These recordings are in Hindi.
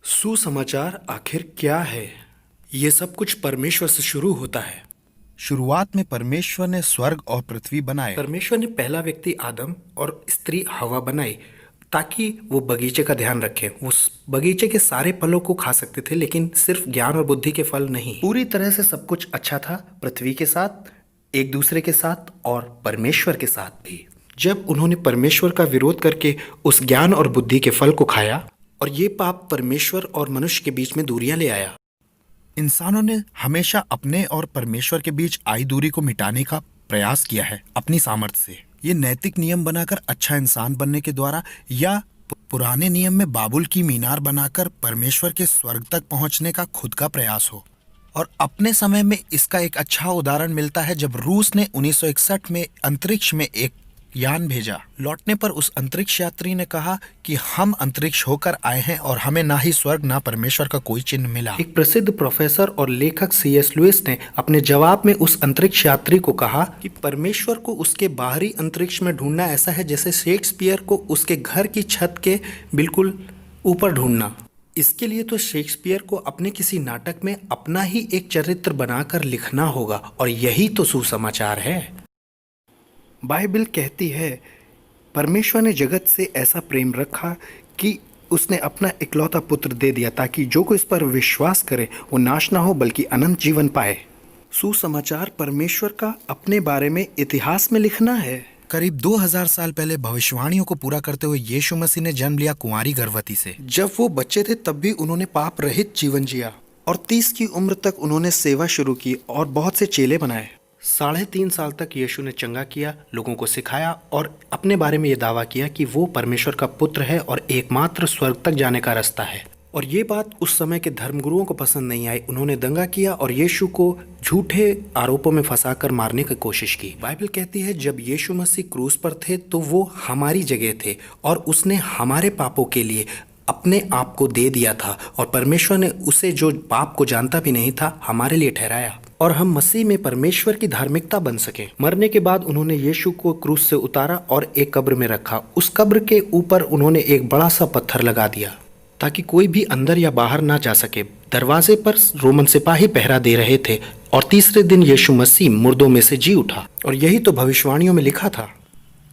सुसमाचार आखिर क्या है? ये सब कुछ परमेश्वर से शुरू होता है। शुरुआत में परमेश्वर ने स्वर्ग और पृथ्वी बनाए। परमेश्वर ने पहला व्यक्ति आदम और स्त्री हवा बनाई ताकि वो बगीचे का ध्यान रखें। वो उस बगीचे के सारे फलों को खा सकते थे, लेकिन सिर्फ ज्ञान और बुद्धि के फल नहीं। पूरी तरह से सब कुछ अच्छा था, पृथ्वी के साथ, एक दूसरे के साथ और परमेश्वर के साथ भी। जब उन्होंने परमेश्वर का विरोध करके उस ज्ञान और बुद्धि के फल को खाया, और ये पाप परमेश्वर और मनुष्य के बीच में दूरियां ले आया। इंसानों ने हमेशा अपने और परमेश्वर के बीच आई दूरी को मिटाने का प्रयास किया है अपनी सामर्थ्य से। ये नैतिक नियम बनाकर अच्छा इंसान बनने के द्वारा या पुराने नियम में बाबुल की मीनार बनाकर परमेश्वर के स्वर्ग तक पहुंचने का खुद का प्रयास हो। और अपने समय में इसका एक अच्छा उदाहरण मिलता है जब रूस ने 1961 में अंतरिक्ष में एक यान भेजा। लौटने पर उस अंतरिक्ष यात्री ने कहा कि हम अंतरिक्ष होकर आए हैं और हमें ना ही स्वर्ग ना परमेश्वर का कोई चिन्ह मिला। एक प्रसिद्ध प्रोफेसर और लेखक C.S. लुइस ने अपने जवाब में उस अंतरिक्ष यात्री को कहा कि परमेश्वर को उसके बाहरी अंतरिक्ष में ढूंढना ऐसा है जैसे शेक्सपियर को उसके घर की छत के बिल्कुल ऊपर ढूंढना। इसके लिए तो शेक्सपियर को अपने किसी नाटक में अपना ही एक चरित्र बनाकर लिखना होगा, और यही तो सुसमाचार है। बाइबल कहती है, परमेश्वर ने जगत से ऐसा प्रेम रखा कि उसने अपना इकलौता पुत्र दे दिया ताकि जो कोई इस पर विश्वास करे वो नाश ना हो बल्कि अनंत जीवन पाए। सुसमाचार परमेश्वर का अपने बारे में इतिहास में लिखना है। करीब 2000 साल पहले भविष्यवाणियों को पूरा करते हुए यीशु मसीह ने जन्म लिया कुंवारी गर्भवती से। जब वो बच्चे थे तब भी उन्होंने पाप रहित जीवन जिया, और 30 की उम्र तक उन्होंने सेवा शुरू की और बहुत से चेले बनाए। 3.5 साल तक यीशु ने चंगा किया, लोगों को सिखाया और अपने बारे में ये दावा किया कि वो परमेश्वर का पुत्र है और एकमात्र स्वर्ग तक जाने का रास्ता है। और ये बात उस समय के धर्मगुरुओं को पसंद नहीं आई। उन्होंने दंगा किया और यीशु को झूठे आरोपों में फंसाकर मारने की कोशिश की। बाइबल कहती है जब यीशु मसीह क्रूस पर थे तो वो हमारी जगह थे और उसने हमारे पापों के लिए अपने आप को दे दिया था, और परमेश्वर ने उसे जो पाप को जानता भी नहीं था हमारे लिए ठहराया, और हम मसीह में परमेश्वर की धार्मिकता बन सके। मरने के बाद उन्होंने यीशु को क्रूस से उतारा और एक कब्र में रखा। उस कब्र के ऊपर उन्होंने एक बड़ा सा पत्थर लगा दिया ताकि कोई भी अंदर या बाहर ना जा सके। दरवाजे पर रोमन सिपाही पहरा दे रहे थे, और तीसरे दिन यीशु मसीह मुर्दों में से जी उठा। और यही तो भविष्यवाणियों में लिखा था।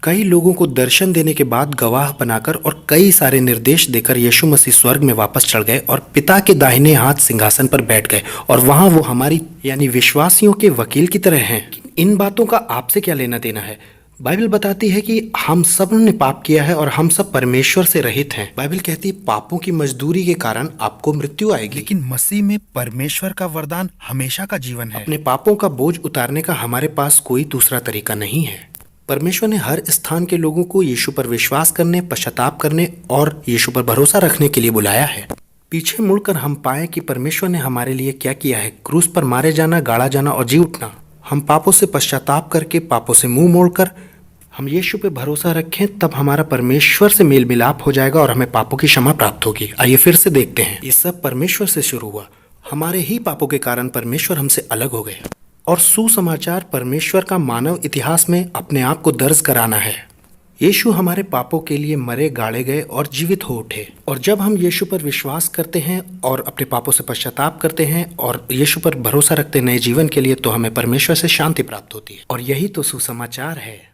कई लोगों को दर्शन देने के बाद गवाह बनाकर और कई सारे निर्देश देकर यीशु मसीह स्वर्ग में वापस चढ़ गए और पिता के दाहिने हाथ सिंहासन पर बैठ गए, और वहां वो हमारी यानी विश्वासियों के वकील की तरह हैं। इन बातों का आपसे क्या लेना देना है? बाइबल बताती है कि हम सब ने पाप किया है और हम सब परमेश्वर से रहित हैं। बाइबल कहती है पापों की मजदूरी के कारण आपको मृत्यु आएगी, लेकिन मसीह में परमेश्वर का वरदान हमेशा का जीवन है। अपने पापों का बोझ उतारने का हमारे पास कोई दूसरा तरीका नहीं है। परमेश्वर ने हर स्थान के लोगों को यीशु पर विश्वास करने, पश्चाताप करने और यीशु पर भरोसा रखने के लिए बुलाया है। पीछे मुड़कर हम पाएं कि परमेश्वर ने हमारे लिए क्या किया है। क्रूस पर मारे जाना, गाड़ा जाना और जी उठना। हम पापों से पश्चाताप करके, पापों से मुंह मोड़कर हम यीशु पे भरोसा रखें, तब हमारा परमेश्वर से मेल मिलाप हो जाएगा और हमें पापों की क्षमा प्राप्त होगी। आइए फिर से देखते हैं। ये सब परमेश्वर से शुरू हुआ। हमारे ही पापों के कारण परमेश्वर हमसे अलग हो गए, और सुसमाचार परमेश्वर का मानव इतिहास में अपने आप को दर्ज कराना है। यीशु हमारे पापों के लिए मरे, गाड़े गए और जीवित हो उठे। और जब हम यीशु पर विश्वास करते हैं और अपने पापों से पश्चाताप करते हैं और यीशु पर भरोसा रखते हैं नए जीवन के लिए, तो हमें परमेश्वर से शांति प्राप्त होती है। और यही तो सुसमाचार है।